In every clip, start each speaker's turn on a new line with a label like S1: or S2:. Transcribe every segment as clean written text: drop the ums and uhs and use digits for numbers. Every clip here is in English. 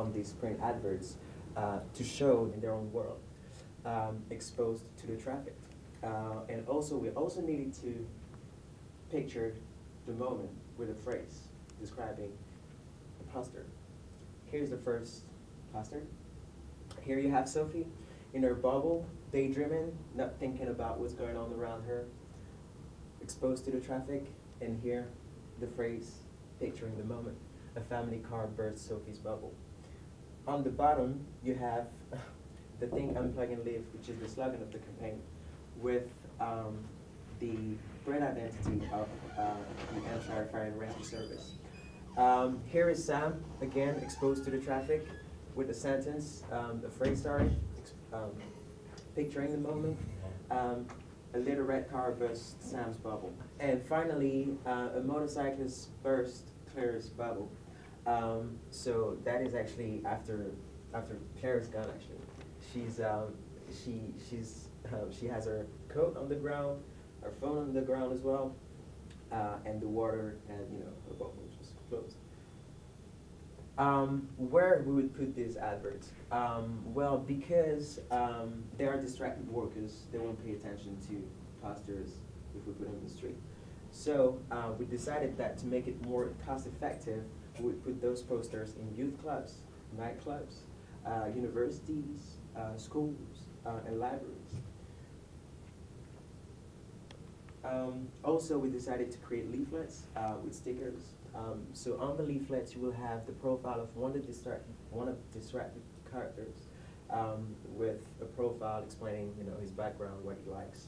S1: on these print adverts to show in their own world, exposed to the traffic. And also, we also needed to picture the moment with a phrase describing the poster. Here's the first poster. Here you have Sophie in her bubble, daydreaming, not thinking about what's going on around her, exposed to the traffic, and here the phrase picturing the moment. A family car bursts Sophie's bubble. On the bottom, you have the thing unplug and live, which is the slogan of the campaign, with the brand identity of the Hampshire Fire and Rescue Service. Here is Sam, again, exposed to the traffic, with the sentence, the phrase, picturing the moment. A little red car bursts Sam's bubble. And finally, a motorcyclist burst Claire's bubble. So that is actually after Claire's gone. Actually, she has her coat on the ground, her phone on the ground as well, and the water and her bubble just closed. Where we would put these adverts? Well, because they are distracted workers, they won't pay attention to posters if we put them in the street. So we decided that to make it more cost effective, we would put those posters in youth clubs, nightclubs, universities, schools, and libraries. Also, we decided to create leaflets with stickers. So on the leaflets, you will have the profile of one of the distracted characters, with a profile explaining, his background, what he likes.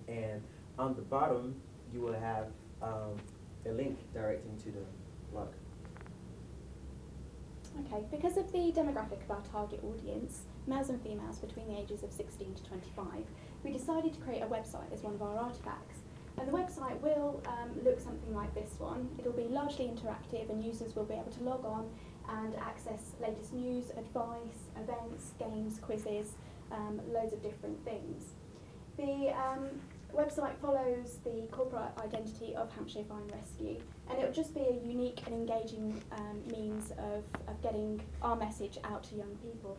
S1: And on the bottom, you will have a link directing to the blog.
S2: Okay, because of the demographic of our target audience, males and females between the ages of 16 to 25, we decided to create a website as one of our artifacts. And the website will look something like this one. It'll be largely interactive, and users will be able to log on and access latest news, advice, events, games, quizzes, loads of different things. The website follows the corporate identity of Hampshire Fire and Rescue, and it'll just be a unique and engaging means of getting our message out to young people.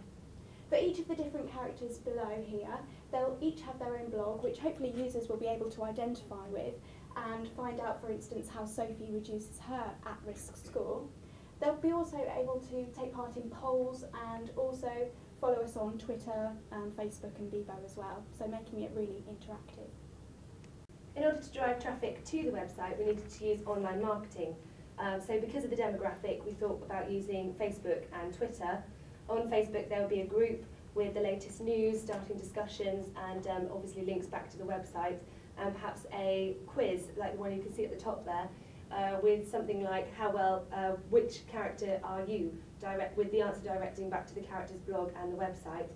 S2: For each of the different characters below here, they'll each have their own blog, which hopefully users will be able to identify with and find out, for instance, how Sophie reduces her at-risk score. They'll be also able to take part in polls and also follow us on Twitter, Facebook and Bebo as well, so making it really interactive.
S3: In order to drive traffic to the website, we needed to use online marketing. So because of the demographic, we thought about using Facebook and Twitter. On Facebook, there will be a group with the latest news, starting discussions, and obviously links back to the website, and perhaps a quiz, like the one you can see at the top there, with something like, which character are you? With the answer directing back to the character's blog and the website.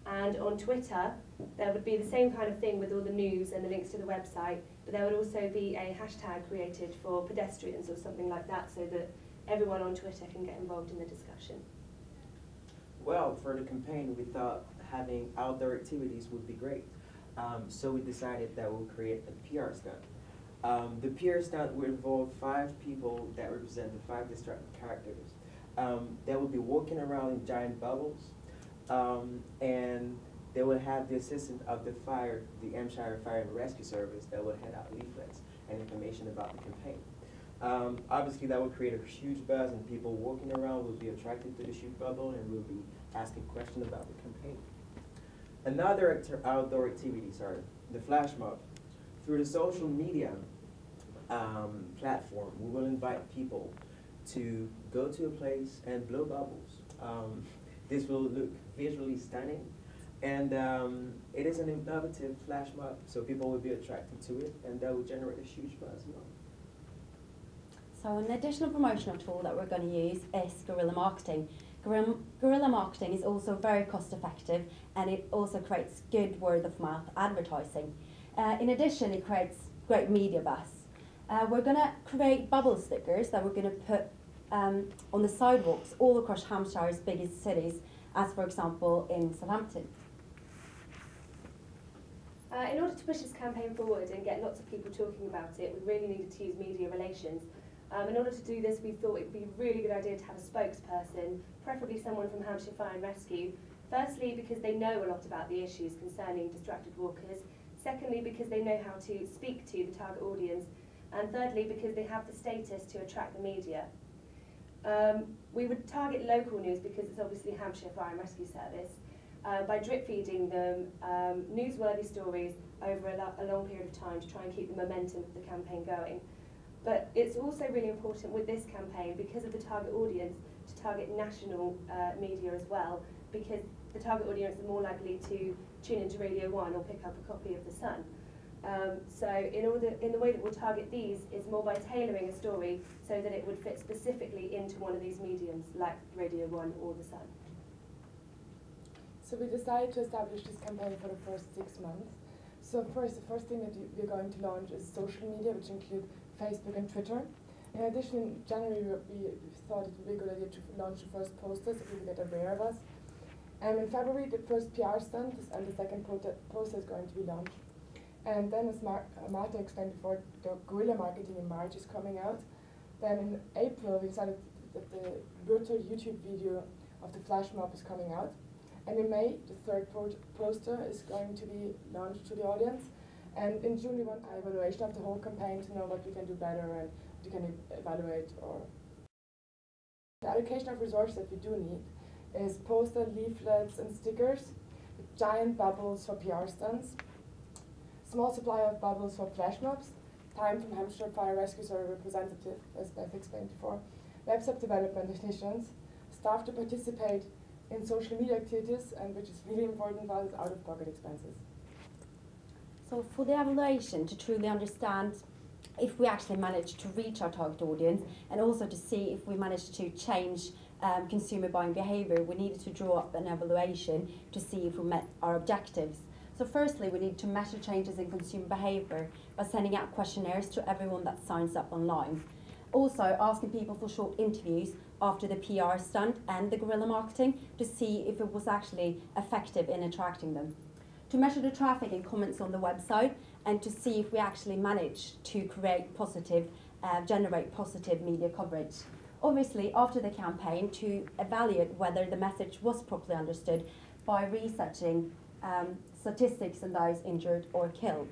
S3: And on Twitter, there would be the same kind of thing with all the news and the links to the website, but there would also be a hashtag created for pedestrians or something like that, so that everyone on Twitter can get involved in the discussion.
S1: Well, for the campaign, we thought having outdoor activities would be great. So we decided that we'll create a PR stunt. The PR stunt will involve 5 people that represent the 5 distracted characters. They will be walking around in giant bubbles, and they will have the assistance of the Hampshire Fire and Rescue Service that will hand out leaflets and information about the campaign. Obviously, that will create a huge buzz, and people walking around will be attracted to the shoot bubble and will be asking questions about the campaign. Another outdoor activity, the flash mob. Through the social media platform, we will invite people to go to a place and blow bubbles. This will look visually stunning, and it is an innovative flash mob, so people will be attracted to it, and that will generate a huge buzz.
S4: So an additional promotional tool that we're going to use is guerrilla marketing. Guerrilla marketing is also very cost effective, and it also creates good word of mouth advertising. In addition, it creates great media buzz. We're going to create bubble stickers that we're going to put on the sidewalks all across Hampshire's biggest cities, as for example in Southampton.
S3: In order to push this campaign forward and get lots of people talking about it, we really needed to use media relations. In order to do this, we thought it would be a really good idea to have a spokesperson, preferably someone from Hampshire Fire and Rescue. Firstly, because they know a lot about the issues concerning distracted walkers. Secondly, because they know how to speak to the target audience. And thirdly, because they have the status to attract the media. We would target local news because it's obviously Hampshire Fire and Rescue Service by drip feeding them newsworthy stories over a long period of time to try and keep the momentum of the campaign going. But it's also really important with this campaign, because of the target audience, to target national media as well, because the target audience are more likely to tune into Radio 1 or pick up a copy of The Sun. So in the way that we'll target these is more by tailoring a story so that it would fit specifically into one of these mediums like Radio 1 or The Sun.
S5: So we decided to establish this campaign for the first 6 months. So the first thing that we're going to launch is social media, which include Facebook and Twitter. In addition, in January we thought it would be a good idea to launch the first posters so people get aware of us. And in February the first PR stunt and the second poster is going to be launched. And then, as Martin explained before, the guerrilla marketing in March is coming out. Then in April, we decided that the virtual YouTube video of the flash mob is coming out. And in May, the third poster is going to be launched to the audience. And in June, we want an evaluation of the whole campaign to know what we can do better and what we can evaluate. Or the allocation of resources that we do need is poster, leaflets, and stickers, with giant bubbles for PR stunts, small supply of bubbles for flash mobs, time from Hampshire Fire Rescue Service representative, as Beth explained before, website development technicians, staff to participate in social media activities, and which is really important for us, out-of-pocket expenses.
S4: So for the evaluation, to truly understand if we actually managed to reach our target audience and also to see if we managed to change consumer buying behaviour, we needed to draw up an evaluation to see if we met our objectives. So firstly, we need to measure changes in consumer behaviour by sending out questionnaires to everyone that signs up online. Also, asking people for short interviews after the PR stunt and the guerrilla marketing to see if it was actually effective in attracting them. To measure the traffic and comments on the website and to see if we actually managed to generate positive media coverage. Obviously, after the campaign, to evaluate whether the message was properly understood by researching statistics on those injured or killed.